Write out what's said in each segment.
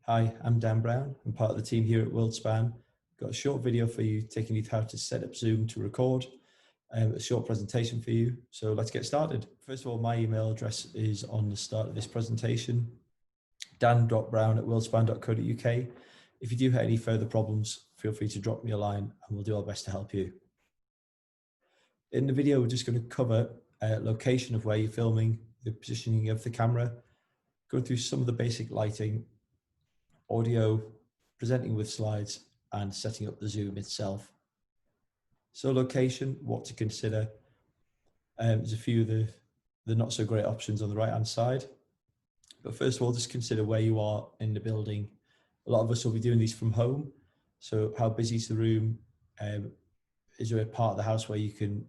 Hi, I'm Dan Brown. I'm part of the team here at WorldSpan. Got a short video for you taking you through how to set up Zoom to record, a short presentation for you. So let's get started. First of all, my email address is on the start of this presentation, dan.brown@worldspan.co.uk. If you do have any further problems, feel free to drop me a line and we'll do our best to help you. In the video, we're just going to cover location of where you're filming, the positioning of the camera, go through some of the basic lighting, audio, presenting with slides, and setting up the Zoom itself. So location, what to consider. There's a few of the not so great options on the right hand side. But first of all, just consider where you are in the building. A lot of us will be doing these from home. So how busy is the room? Is there a part of the house where you can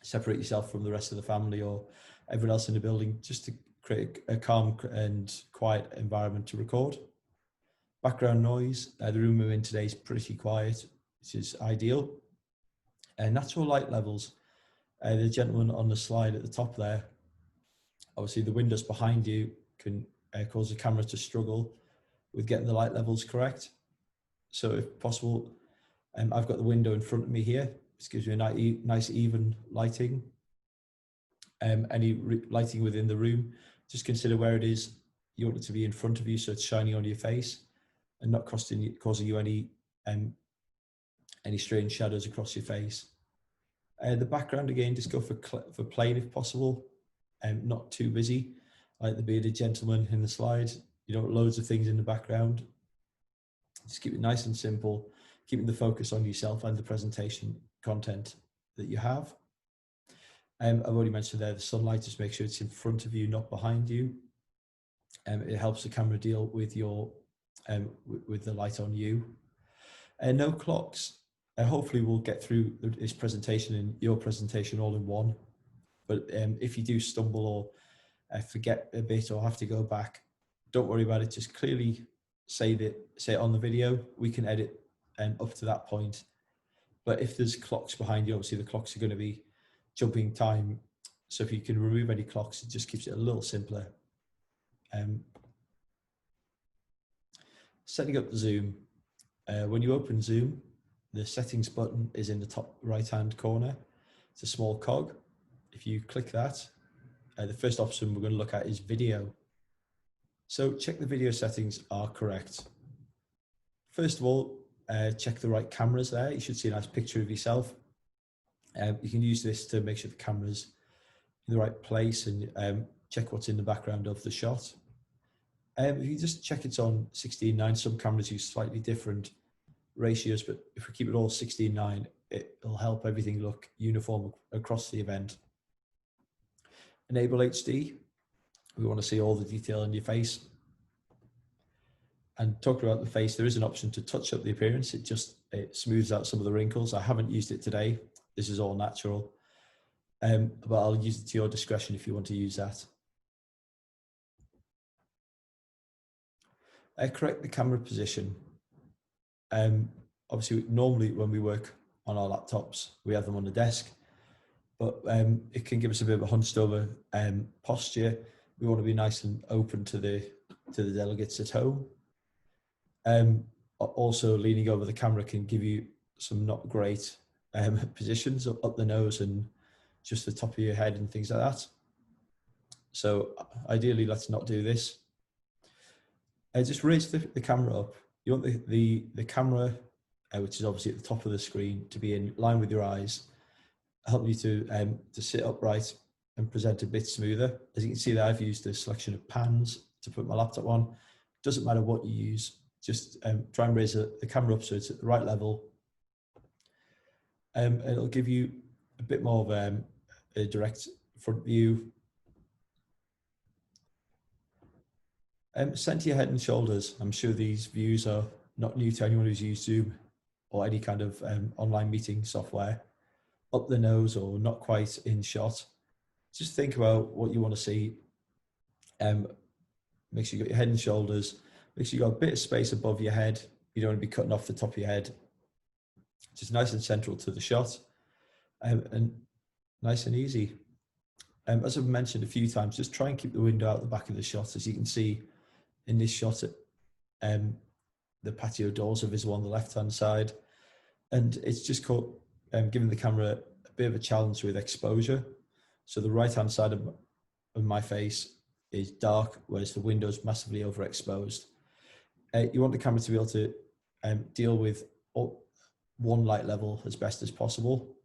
separate yourself from the rest of the family or everyone else in the building, just to create a calm and quiet environment to record. Background noise, the room we're in today is pretty quiet, which is ideal. Natural light levels, the gentleman on the slide at the top there, obviously the windows behind you can cause the camera to struggle with getting the light levels correct. So if possible, I've got the window in front of me here. This gives you a nice even lighting. Any lighting within the room, just consider where it is. You want it to be in front of you so it's shining on your face and not causing you any strange shadows across your face. The background, again, just go for plain if possible, not too busy, like the bearded gentleman in the slide. You don't want loads of things in the background. Just keep it nice and simple, keeping the focus on yourself and the presentation content that you have. I've already mentioned there the sunlight, just make sure it's in front of you, not behind you. It helps the camera deal with your with the light on you. No clocks. Hopefully we'll get through this presentation and your presentation all in one. But if you do stumble or forget a bit or have to go back, don't worry about it. Just clearly say it on the video. We can edit up to that point. But if there's clocks behind you, obviously the clocks are going to be jumping time. So if you can remove any clocks, it just keeps it a little simpler. Setting up the Zoom. When you open Zoom, the settings button is in the top right-hand corner. It's a small cog. If you click that, the first option we're going to look at is video. So check the video settings are correct. First of all, check the right cameras there. You should see a nice picture of yourself. You can use this to make sure the camera's in the right place and check what's in the background of the shot. If you just check it's on 16:9, some cameras use slightly different ratios, but if we keep it all 16:9, it'll help everything look uniform across the event. Enable HD. We want to see all the detail in your face. And talking about the face, there is an option to touch up the appearance. It smooths out some of the wrinkles. I haven't used it today. This is all natural, but I'll use it to your discretion if you want to use that. Correct the camera position. Obviously, normally when we work on our laptops, we have them on the desk, but it can give us a bit of a hunched over posture. We want to be nice and open to the delegates at home. Also, leaning over the camera can give you some not great positions up the nose and just the top of your head and things like that. So ideally, let's not do this. Just raise the camera up. You want the camera, which is obviously at the top of the screen, to be in line with your eyes, help you to sit upright and present a bit smoother. As you can see there, I've used a selection of pans to put my laptop on. Doesn't matter what you use, just try and raise the camera up so it's at the right level. It'll give you a bit more of a direct front view. Center your head and shoulders. I'm sure these views are not new to anyone who's used Zoom or any kind of online meeting software. Up the nose or not quite in shot. Just think about what you want to see. Make sure you got your head and shoulders. Make sure you got a bit of space above your head. You don't want to be cutting off the top of your head. Just nice and central to the shot, and nice and easy. As I've mentioned a few times, just try and keep the window out the back of the shot. As you can see, in this shot, the patio doors are visible on the left-hand side, and it's just caught, giving the camera a bit of a challenge with exposure. So the right-hand side of my face is dark, whereas the window is massively overexposed. You want the camera to be able to deal with one light level as best as possible.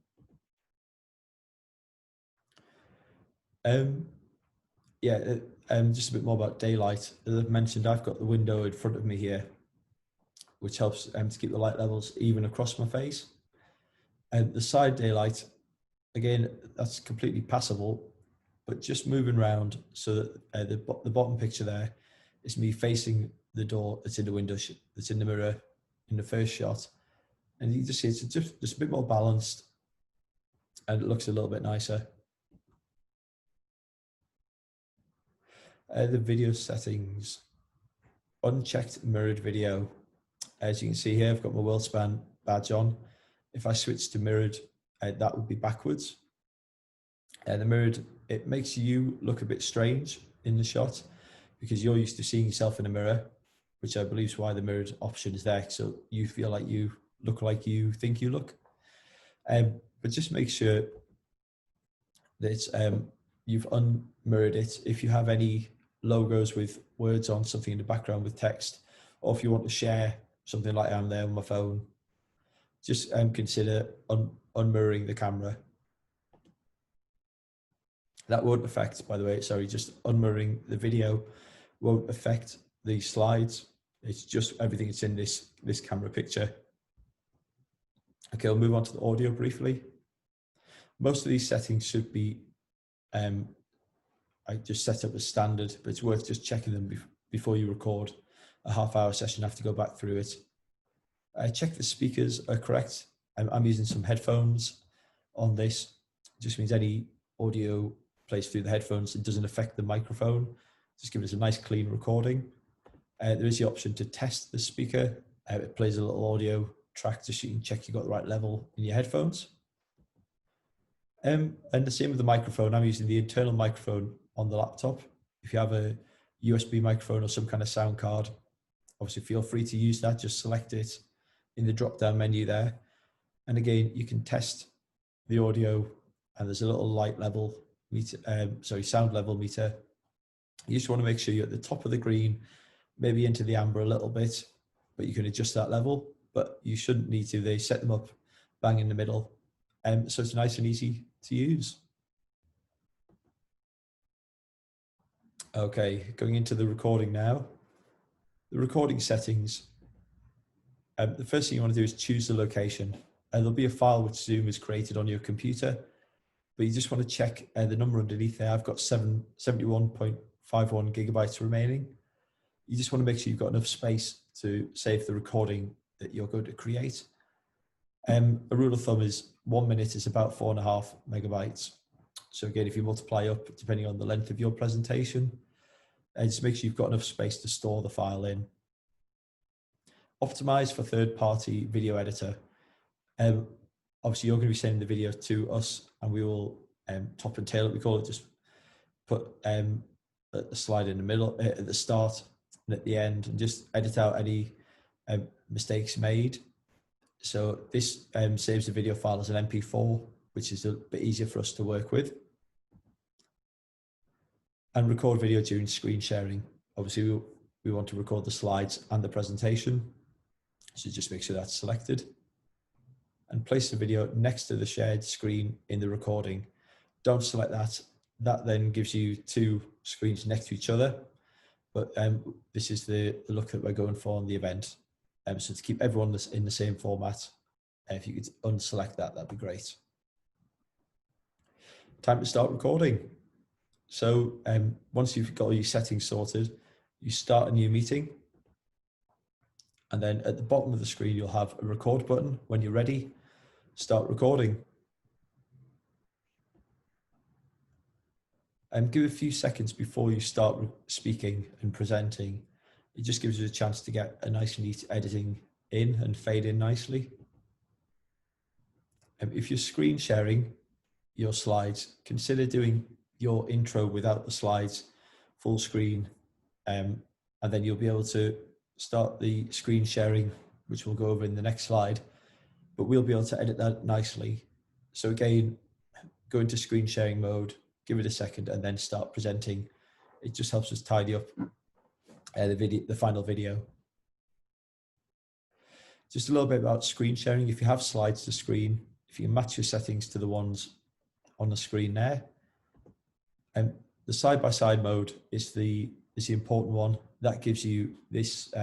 Just a bit more about daylight. As I've mentioned, I've got the window in front of me here, which helps to keep the light levels even across my face. The side daylight, again, that's completely passable, but just moving around so that the bottom picture there is me facing the door that's in the window, that's in the mirror in the first shot. And you just see it's just a bit more balanced and it looks a little bit nicer. The video settings, unchecked mirrored video. As you can see here, I've got my WorldSpan badge on. If I switch to mirrored, that would be backwards. The mirrored, it makes you look a bit strange in the shot because you're used to seeing yourself in a mirror, which I believe is why the mirrored option is there. So you feel like you look like you think you look. But just make sure that you've unmirrored it. If you have any logos with words on, something in the background with text, or if you want to share something like I'm there on my phone, just consider unmirroring the camera. That won't affect, by the way, sorry, just unmirroring the video won't affect the slides. It's just everything that's in this camera picture. Okay, I'll move on to the audio briefly. Most of these settings should be, I just set up as standard, but it's worth just checking them before you record a half-hour session. I have to go back through it. Check the speakers are correct. I'm using some headphones on this. It just means any audio plays through the headphones. It doesn't affect the microphone. Just give us a nice clean recording. There is the option to test the speaker. It plays a little audio track just so you can check you've got the right level in your headphones. And the same with the microphone. I'm using the internal microphone on the laptop. If you have a USB microphone or some kind of sound card, obviously feel free to use that. Just select it in the drop-down menu there. And again, you can test the audio and there's a little light level meter, sound level meter. You just want to make sure you're at the top of the green, maybe into the amber a little bit, but you can adjust that level, but you shouldn't need to. They set them up bang in the middle. So it's nice and easy to use. Okay, going into the recording now. The recording settings. The first thing you want to do is choose the location. There'll be a file which Zoom has created on your computer, but you just want to check the number underneath there. I've got 71.51 gigabytes remaining. You just want to make sure you've got enough space to save the recording that you're going to create. A rule of thumb is 1 minute is about 4.5 megabytes. So again, if you multiply up, depending on the length of your presentation, just make sure you've got enough space to store the file in. Optimize for third-party video editor. Obviously, you're going to be sending the video to us and we will top and tail it, we call it, just put a slide in the middle, at the start and at the end, and just edit out any mistakes made. So this saves the video file as an MP4, which is a bit easier for us to work with. And record video during screen sharing. Obviously, we want to record the slides and the presentation. So just make sure that's selected. And place the video next to the shared screen in the recording. Don't select that. That then gives you two screens next to each other. But this is the look that we're going for on the event. So to keep everyone in the same format, if you could unselect that, that'd be great. Time to start recording. So once you've got all your settings sorted, you start a new meeting. And then at the bottom of the screen, you'll have a record button. When you're ready, start recording. And give a few seconds before you start speaking and presenting. It just gives you a chance to get a nice neat editing in and fade in nicely. If you're screen sharing your slides, consider doing your intro without the slides full screen and then you'll be able to start the screen sharing, which we'll go over in the next slide, but we'll be able to edit that nicely. So again, go into screen sharing mode, give it a second, and then start presenting. It just helps us tidy up the final video. Just a little bit about screen sharing. If you have slides to screen, if you can match your settings to the ones on the screen there, and the side-by-side mode is the important one. That gives you this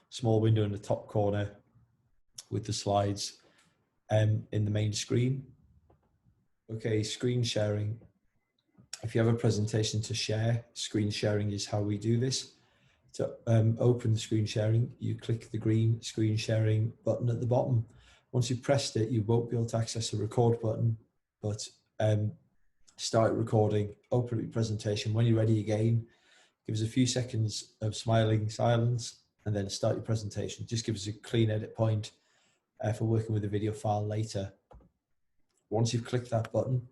small window in the top corner with the slides in the main screen. Okay, screen sharing. If you have a presentation to share, screen sharing is how we do this. To open the screen sharing, you click the green screen sharing button at the bottom. Once you've pressed it, you won't be able to access the record button, but start recording, open your presentation. When you're ready again, give us a few seconds of smiling silence and then start your presentation. Just give us a clean edit point for working with a video file later. Once you've clicked that button,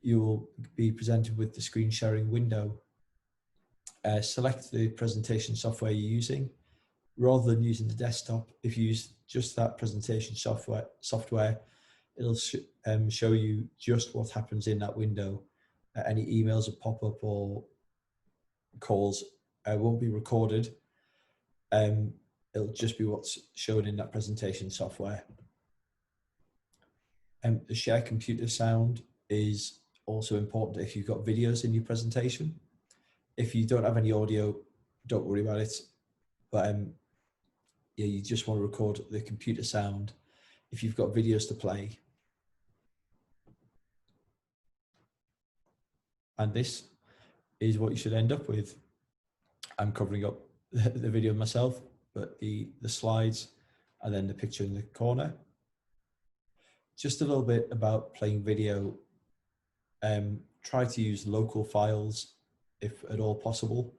you will be presented with the screen sharing window. Select the presentation software you're using. Rather than using the desktop, if you use just that presentation software, it'll show you just what happens in that window. Any emails that pop up or calls won't be recorded. It'll just be what's shown in that presentation software. The share computer sound is also important if you've got videos in your presentation. If you don't have any audio, don't worry about it. But yeah, you just want to record the computer sound if you've got videos to play. And this is what you should end up with. I'm covering up the video myself, but the slides and then the picture in the corner. Just a little bit about playing video. Try to use local files if at all possible.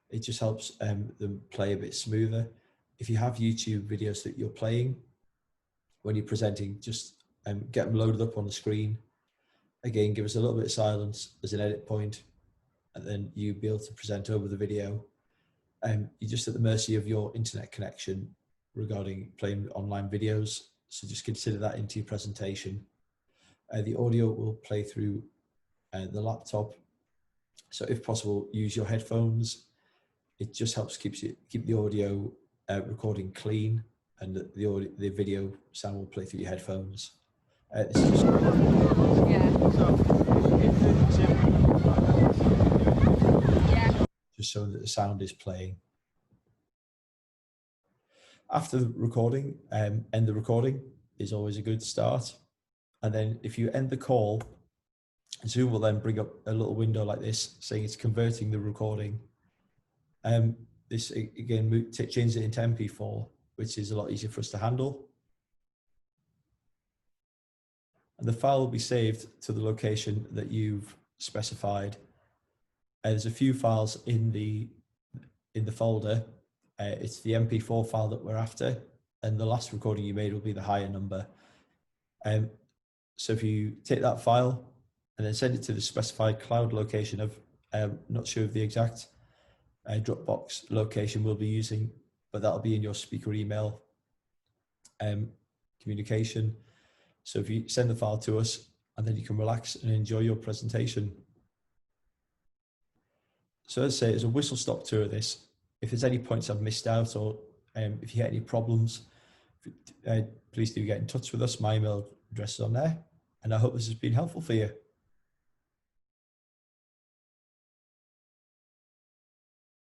It just helps them play a bit smoother. If you have YouTube videos that you're playing, when you're presenting, just get them loaded up on the screen. Again, give us a little bit of silence as an edit point, and then you'll be able to present over the video. You're just at the mercy of your internet connection regarding playing online videos, so just consider that into your presentation. The audio will play through the laptop, so if possible, use your headphones. It just helps keep the audio recording clean, and the video sound will play through your headphones. Just so that the sound is playing. After the recording, end the recording is always a good start. And then if you end the call, Zoom will then bring up a little window like this saying it's converting the recording. This again changes it into MP4, which is a lot easier for us to handle. And the file will be saved to the location that you've specified. There's a few files in the folder. It's the MP4 file that we're after, and the last recording you made will be the higher number. So if you take that file and then send it to the specified cloud location of, not sure of the exact Dropbox location we'll be using, but that'll be in your speaker email communication. So if you send the file to us, and then you can relax and enjoy your presentation. So as I say, it's a whistle-stop tour of this. If there's any points I've missed out, or if you get any problems, please do get in touch with us. My email address is on there, and I hope this has been helpful for you.